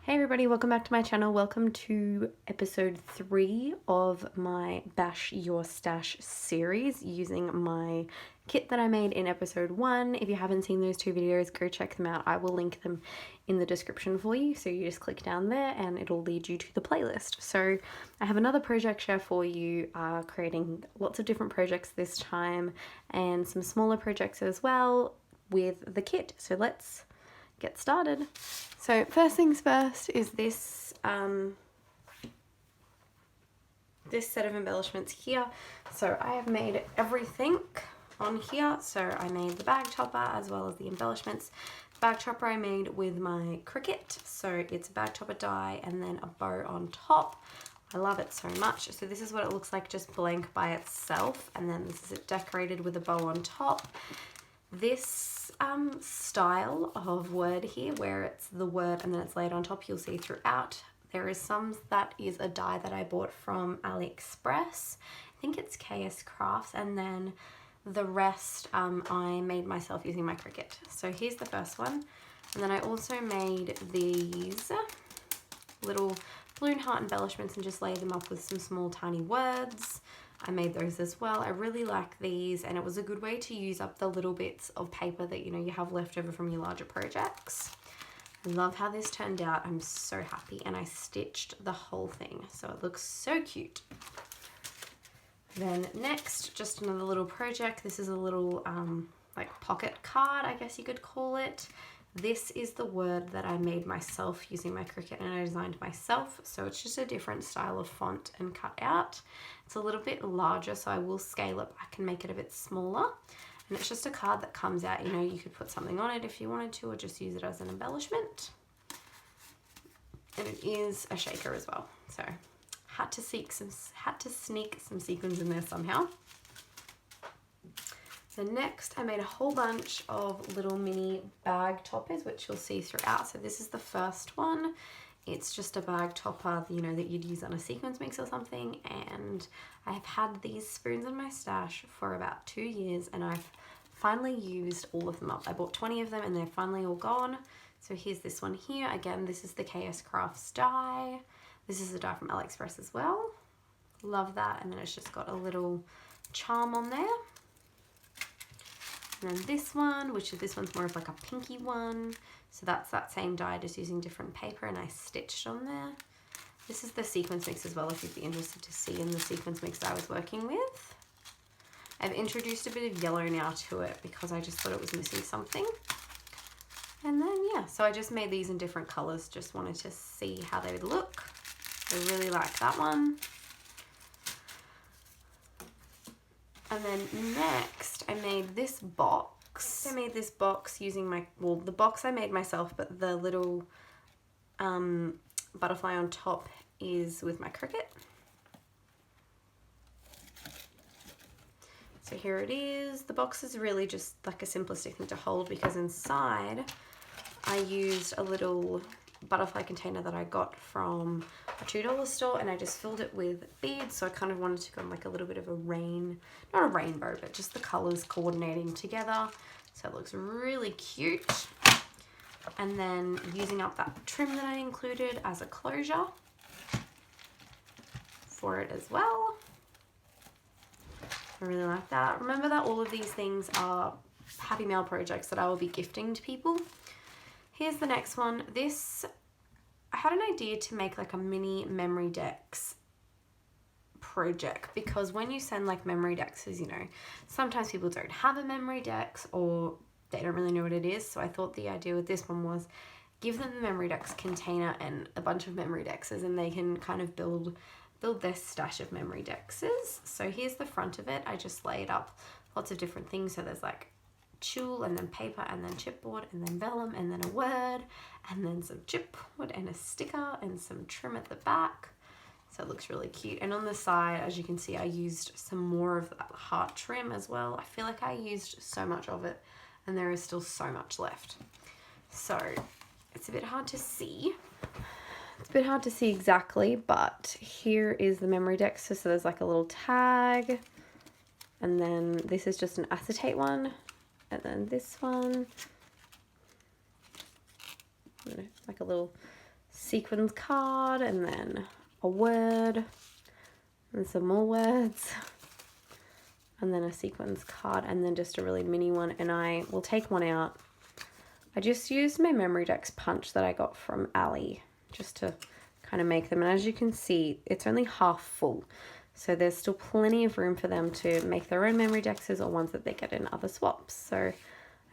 Hey everybody, welcome back to my channel. Welcome to episode 3 of my Bash Your Stash series using my kit that I made in episode 1. If you haven't seen those two videos, go check them out. I will link them in the description for you. So you just click down there and it'll lead you to the playlist. So I have another project share for you, creating lots of different projects this time and some smaller projects as well with the kit. So let's get started. So first things first is this this set of embellishments here. So I have made everything on here. So I made the bag topper as well as the embellishments. The bag topper I made with my Cricut. So it's a bag topper die and then a bow on top. I love it so much. So this is what it looks like just blank by itself, and then this is it decorated with a bow on top. This style of word here, where it's the word and then it's laid on top, you'll see throughout. There is some that is a die that I bought from AliExpress. I think it's KS Crafts, and then the rest I made myself using my Cricut. So here's the first one, and then I also made these little balloon heart embellishments and just laid them up with some small tiny words. I made those as well. I really like these, and it was a good way to use up the little bits of paper that you have left over from your larger projects. I love how this turned out. I'm so happy, and I stitched the whole thing, so it looks so cute. Then next, just another little project. This is a little like pocket card, I guess you could call it. This is the word that I made myself using my Cricut, and I designed myself. So it's just a different style of font and cutout. It's a little bit larger, so I will scale it back and make it a bit smaller. And it's just a card that comes out, you could put something on it if you wanted to, or just use it as an embellishment. And it is a shaker as well. So had to sneak some sequins in there somehow. So next I made a whole bunch of little mini bag toppers, which you'll see throughout. So this is the first one. It's just a bag topper, that you'd use on a sequence mix or something. And I have had these spoons in my stash for about 2 years, and I've finally used all of them up. I bought 20 of them and they're finally all gone. So here's this one here. Again, this is the KS Crafts die. This is a die from AliExpress as well. Love that. And then it's just got a little charm on there. And then this one, this one's more of like a pinky one. So that's that same die, just using different paper, and I stitched on there. This is the sequence mix as well, if you'd be interested to see in the sequence mix that I was working with. I've introduced a bit of yellow now to it because I just thought it was missing something. And then, yeah, so I just made these in different colors, just wanted to see how they would look. I really like that one. And then next, I made this box. I made this box using the box I made myself, but the little butterfly on top is with my Cricut. So here it is. The box is really just like a simplistic thing to hold, because inside I used a little butterfly container that I got from a $2 store, and I just filled it with beads. So I kind of wanted to go on like a little bit of not a rainbow, but just the colors coordinating together. So it looks really cute. And then using up that trim that I included as a closure for it as well. I really like that. Remember that all of these things are happy mail projects that I will be gifting to people. Here's the next one. I had an idea to make like a mini memorydex project, because when you send like memorydexes, sometimes people don't have a memorydex or they don't really know what it is. So I thought the idea with this one was give them the memorydex container and a bunch of memorydexes, and they can kind of build their stash of memorydexes. So here's the front of it. I just laid up lots of different things. So there's like tulle, and then paper, and then chipboard, and then vellum, and then a word, and then some chipboard and a sticker and some trim at the back. So it looks really cute. And on the side, as you can see, I used some more of that heart trim as well. I feel like I used so much of it, and there is still so much left. So it's a bit hard to see. It's a bit hard to see exactly, but here is the memorydex. So there's like a little tag, and then this is just an acetate one. And then this one, like a little sequins card, and then a word, and some more words, and then a sequins card, and then just a really mini one. And I will take one out. I just used my memorydex punch that I got from Ali just to kind of make them. And as you can see, it's only half full. So there's still plenty of room for them to make their own memory-dexes or ones that they get in other swaps. So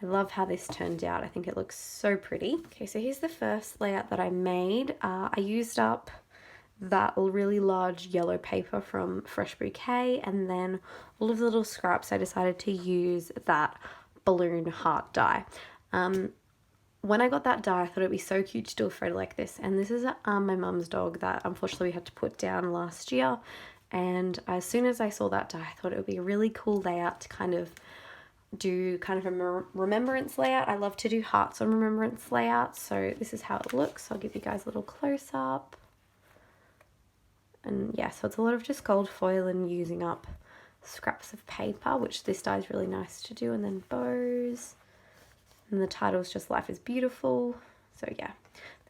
I love how this turned out. I think it looks so pretty. Okay, so here's the first layout that I made. I used up that really large yellow paper from Fresh Bouquet, and then all of the little scraps I decided to use that balloon heart die. When I got that die, I thought it'd be so cute to do a photo like this. And this is my mum's dog that unfortunately we had to put down last year. And as soon as I saw that die, I thought it would be a really cool layout to kind of do kind of a remembrance layout. I love to do hearts on remembrance layouts. So this is how it looks. I'll give you guys a little close up. And yeah, so it's a lot of just gold foil and using up scraps of paper, which this die is really nice to do. And then bows. And the title is just Life is Beautiful. So yeah,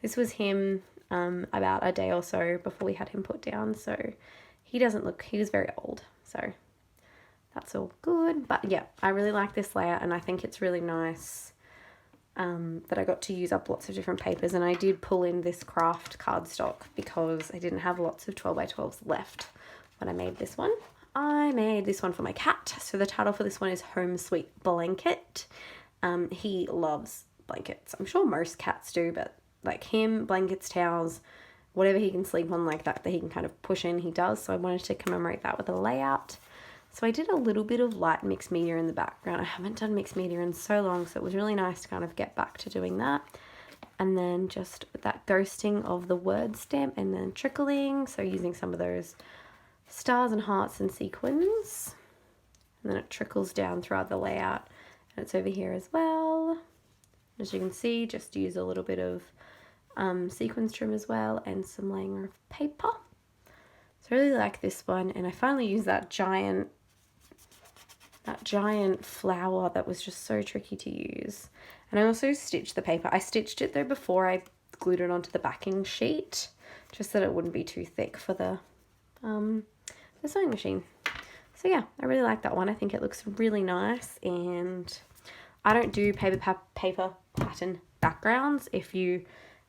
this was him about a day or so before we had him put down. So he doesn't look, he was very old. So that's all good. But yeah, I really like this layout, and I think it's really nice that I got to use up lots of different papers. And I did pull in this craft cardstock because I didn't have lots of 12x12s left when I made this one. I made this one for my cat. So the title for this one is Home Sweet Blanket. He loves blankets. I'm sure most cats do, but like him, blankets, towels, whatever he can sleep on like that he can kind of push in, he does. So I wanted to commemorate that with a layout. So I did a little bit of light mixed media in the background. I haven't done mixed media in so long, so it was really nice to kind of get back to doing that. And then just with that ghosting of the word stamp and then trickling. So using some of those stars and hearts and sequins. And then it trickles down throughout the layout. And it's over here as well. As you can see, just use a little bit of sequins trim as well and some laying of paper. So I really like this one, and I finally used that giant flower that was just so tricky to use. And I also stitched the paper. I stitched it though before I glued it onto the backing sheet, just so that it wouldn't be too thick for the sewing machine. So yeah, I really like that one. I think it looks really nice, and I don't do paper pattern backgrounds. If you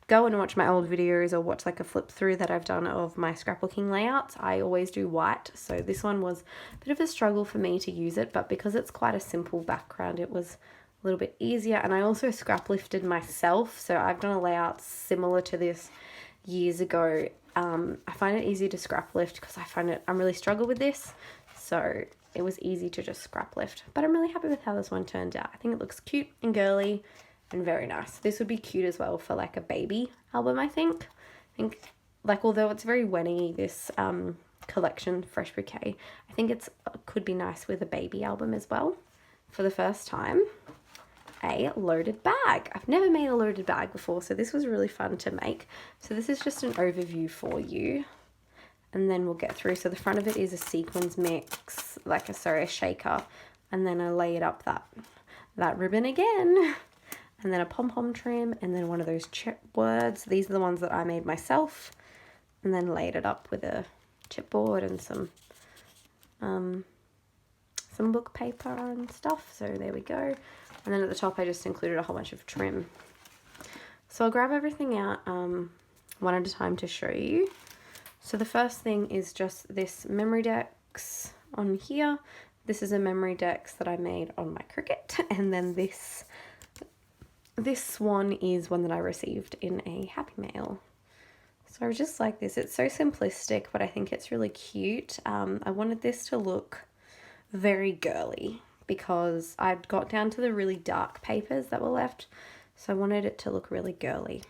go and watch my old videos or watch like a flip through that I've done of my scrapbooking layouts, I always do white. So this one was a bit of a struggle for me to use it, but because it's quite a simple background, it was a little bit easier. And I also scrap lifted myself. So I've done a layout similar to this years ago. I find it easy to scrap lift because I'm really struggle with this. So it was easy to just scrap lift, but I'm really happy with how this one turned out. I think it looks cute and girly and very nice. This would be cute as well for like a baby album, I think. Like, although it's very wedding-y, this collection, Fresh Bouquet, I think it could be nice with a baby album as well. For the first time, a loaded bag. I've never made a loaded bag before, so this was really fun to make. So this is just an overview for you. And then we'll get through. So the front of it is a sequins mix, a shaker. And then I layered up that ribbon again. And then a pom-pom trim. And then one of those chipboards. These are the ones that I made myself. And then layered it up with a chipboard and some book paper and stuff. So there we go. And then at the top I just included a whole bunch of trim. So I'll grab everything out one at a time to show you. So the first thing is just this memorydex on here. This is a memorydex that I made on my Cricut. And then this one is one that I received in a Happy Mail. So I was just like this. It's so simplistic, but I think it's really cute. I wanted this to look very girly because I'd got down to the really dark papers that were left. So I wanted it to look really girly.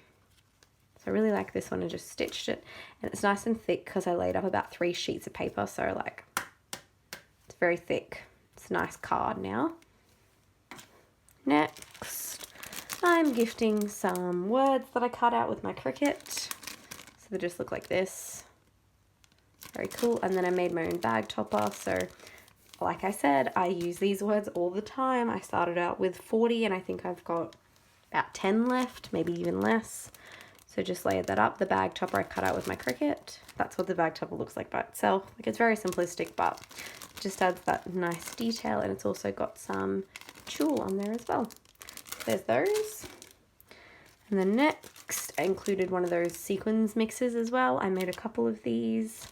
I really like this one and just stitched it, and it's nice and thick because I laid up about 3 sheets of paper, so like it's very thick. It's a nice card now. Next, I'm gifting some words that I cut out with my Cricut, so they just look like this. Very cool. And then I made my own bag topper. So like I said, I use these words all the time. I started out with 40 and I think I've got about 10 left, maybe even less. So just layered that up. The bag topper I cut out with my Cricut. That's what the bag topper looks like by itself. Like, it's very simplistic, but it just adds that nice detail, and it's also got some tulle on there as well. There's those. And then next, I included one of those sequins mixes as well. I made a couple of these.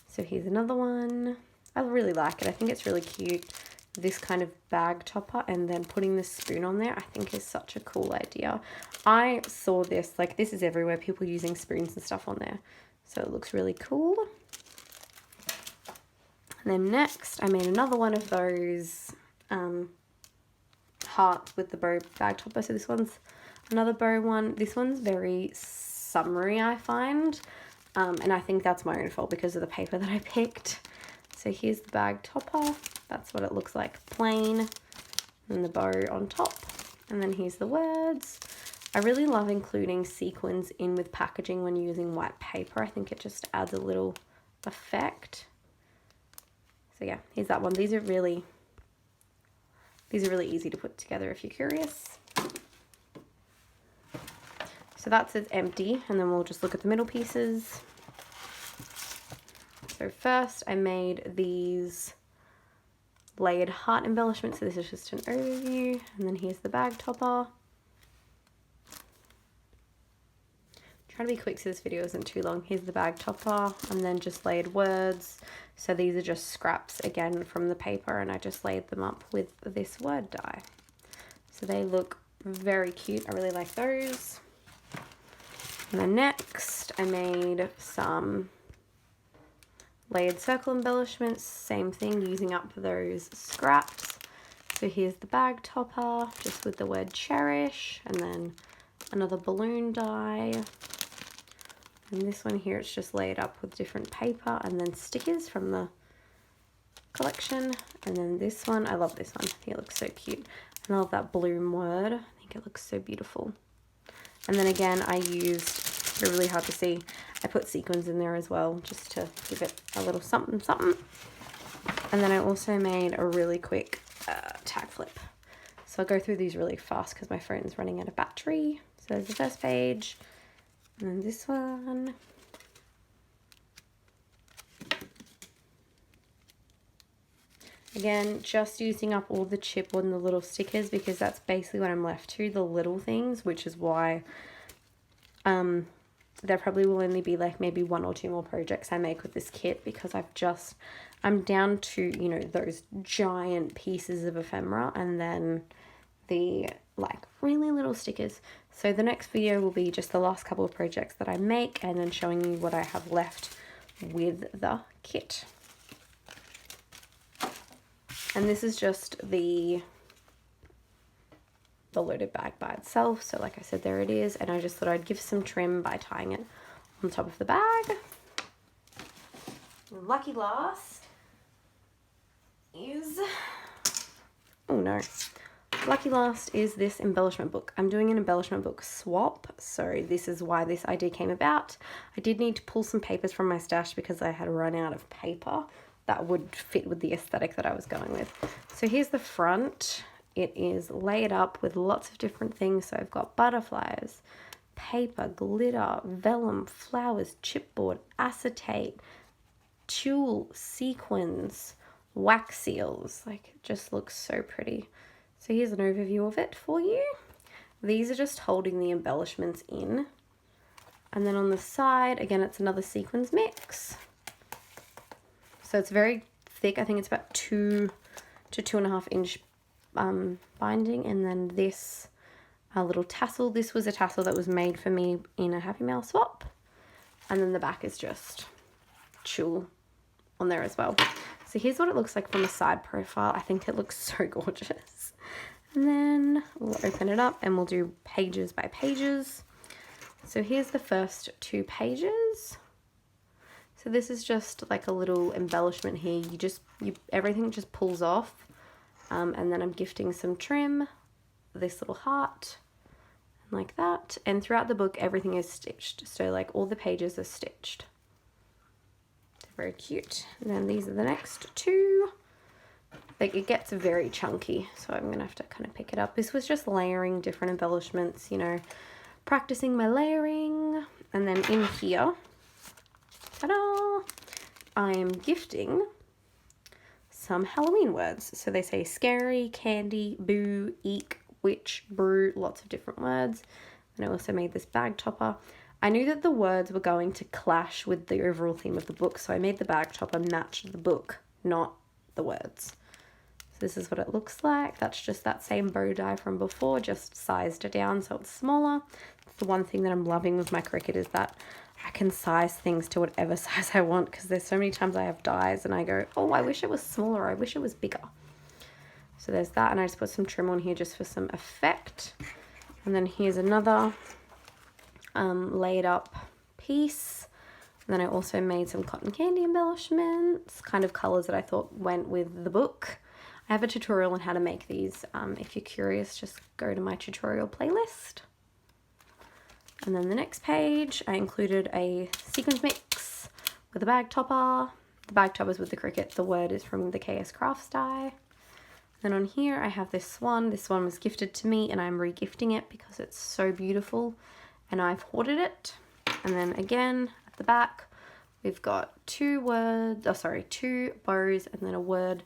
So here's another one. I really like it. I think it's really cute. This kind of bag topper, and then putting the spoon on there, I think is such a cool idea. I saw this, like, this is everywhere, people using spoons and stuff on there. So it looks really cool. And then next, I made another one of those hearts with the bow bag topper. So this one's another bow one. This one's very summery, I find. And I think that's my own fault because of the paper that I picked. So here's the bag topper. That's what it looks like, plain, and the bow on top. And then here's the words. I really love including sequins in with packaging when using white paper. I think it just adds a little effect. So yeah, here's that one. These are really easy to put together if you're curious. So that's it empty, and then we'll just look at the middle pieces. So first I made these layered heart embellishments. So this is just an overview, and then here's the bag topper. Try to be quick so this video isn't too long. Here's the bag topper, and then just layered words. So these are just scraps again from the paper, and I just laid them up with this word die. So they look very cute. I really like those. And then next I made some layered circle embellishments, same thing, using up those scraps. So here's the bag topper, just with the word cherish, and then another balloon die. And this one here, it's just layered up with different paper, and then stickers from the collection. And then this one, I love this one, I think it looks so cute. And I love that bloom word, I think it looks so beautiful. And then again, I used, they're really hard to see, I put sequins in there as well, just to give it a little something something. And then I also made a really quick tag flip. So I'll go through these really fast because my phone's running out of battery. So there's the first page, and then this one. Again, just using up all the chip on the little stickers because that's basically what I'm left to, the little things, which is why there probably will only be like maybe 1 or 2 more projects I make with this kit, because I'm down to, you know, those giant pieces of ephemera and then the like really little stickers. So the next video will be just the last couple of projects that I make, and then showing you what I have left with the kit. And this is just the loaded bag by itself. So like I said, there it is. And I just thought I'd give some trim by tying it on top of the bag. And lucky last is, oh no. Lucky last is this embellishment book. I'm doing an embellishment book swap. So this is why this idea came about. I did need to pull some papers from my stash because I had run out of paper that would fit with the aesthetic that I was going with. So here's the front. It is layered up with lots of different things. So I've got butterflies, paper, glitter, vellum, flowers, chipboard, acetate, tulle, sequins, wax seals. Like, it just looks so pretty. So here's an overview of it for you. These are just holding the embellishments in. And then on the side, again, it's another sequins mix. So it's very thick. I think it's about 2 to 2.5 inch binding. And then this little tassel. This was a tassel that was made for me in a Happy Mail swap. And then the back is just tulle on there as well. So here's what it looks like from a side profile. I think it looks so gorgeous. And then we'll open it up and we'll do pages by pages. So here's the first 2 pages. So this is just like a little embellishment here. Everything just pulls off. And then I'm gifting some trim, this little heart, like that. And throughout the book, everything is stitched. So like all the pages are stitched. They're very cute. And then these are the next 2. Like, it gets very chunky, so I'm gonna have to kind of pick it up. This was just layering different embellishments, you know, practicing my layering. And then in here, ta-da, I am gifting some Halloween words. So they say scary, candy, boo, eek, witch, brew, lots of different words. And I also made this bag topper. I knew that the words were going to clash with the overall theme of the book, so I made the bag topper match the book, not the words. So this is what it looks like. That's just that same bow die from before, just sized it down so it's smaller. The one thing that I'm loving with my Cricut is that I can size things to whatever size I want, because there's so many times I have dies and I go, oh, I wish it was smaller, I wish it was bigger. So there's that, and I just put some trim on here just for some effect. And then here's another laid up piece. And then I also made some cotton candy embellishments, kind of colors that I thought went with the book. I have a tutorial on how to make these. If you're curious, just go to my tutorial playlist. And then the next page, I included a sequins mix with a bag topper. The bag topper is with the Cricut. The word is from the KS Crafts die. Then on here, I have this one. This one was gifted to me and I'm re-gifting it because it's so beautiful and I've hoarded it. And then again, at the back, we've got two bows and then a word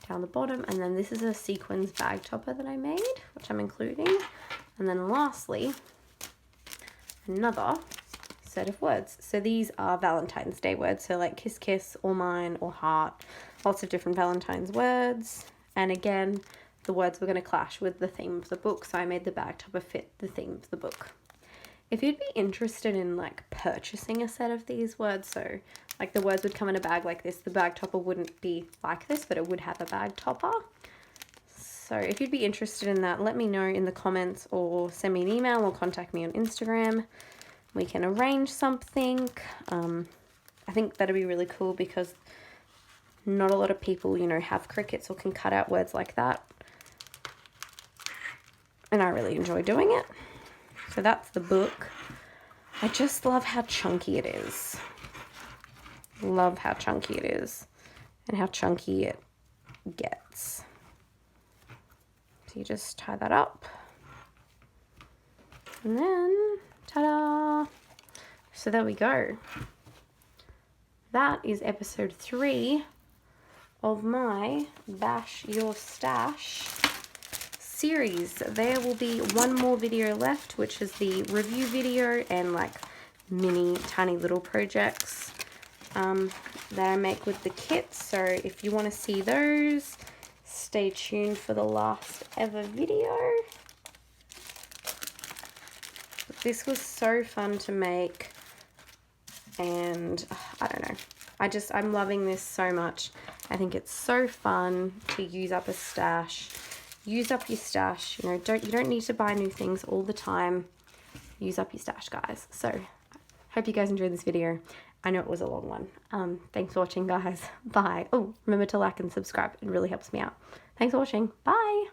down the bottom. And then this is a sequins bag topper that I made, which I'm including. And then lastly, another set of words. So these are Valentine's Day words. So like kiss, kiss, or mine, or heart. Lots of different Valentine's words. And again, the words were going to clash with the theme of the book. So I made the bag topper fit the theme of the book. If you'd be interested in like purchasing a set of these words, so like the words would come in a bag like this. The bag topper wouldn't be like this, but it would have a bag topper. So if you'd be interested in that, let me know in the comments or send me an email or contact me on Instagram. We can arrange something. I think that'd be really cool because not a lot of people, you know, have Cricuts or can cut out words like that. And I really enjoy doing it. So that's the book. I just love how chunky it is. Love how chunky it is and how chunky it gets. So you just tie that up. And then, ta-da! So there we go. That is episode 3 of my Bash Your Stash series. There will be one more video left, which is the review video and like mini tiny little projects that I make with the kit. So if you want to see those, stay tuned for the last ever video. This was so fun to make, and I don't know, I'm loving this so much. I think it's so fun to use up a stash. Use up your stash, you know, you don't need to buy new things all the time. Use up your stash, guys. So hope you guys enjoyed this video. I know it was a long one. Thanks for watching, guys. Bye. Oh, remember to like and subscribe. It really helps me out. Thanks for watching. Bye.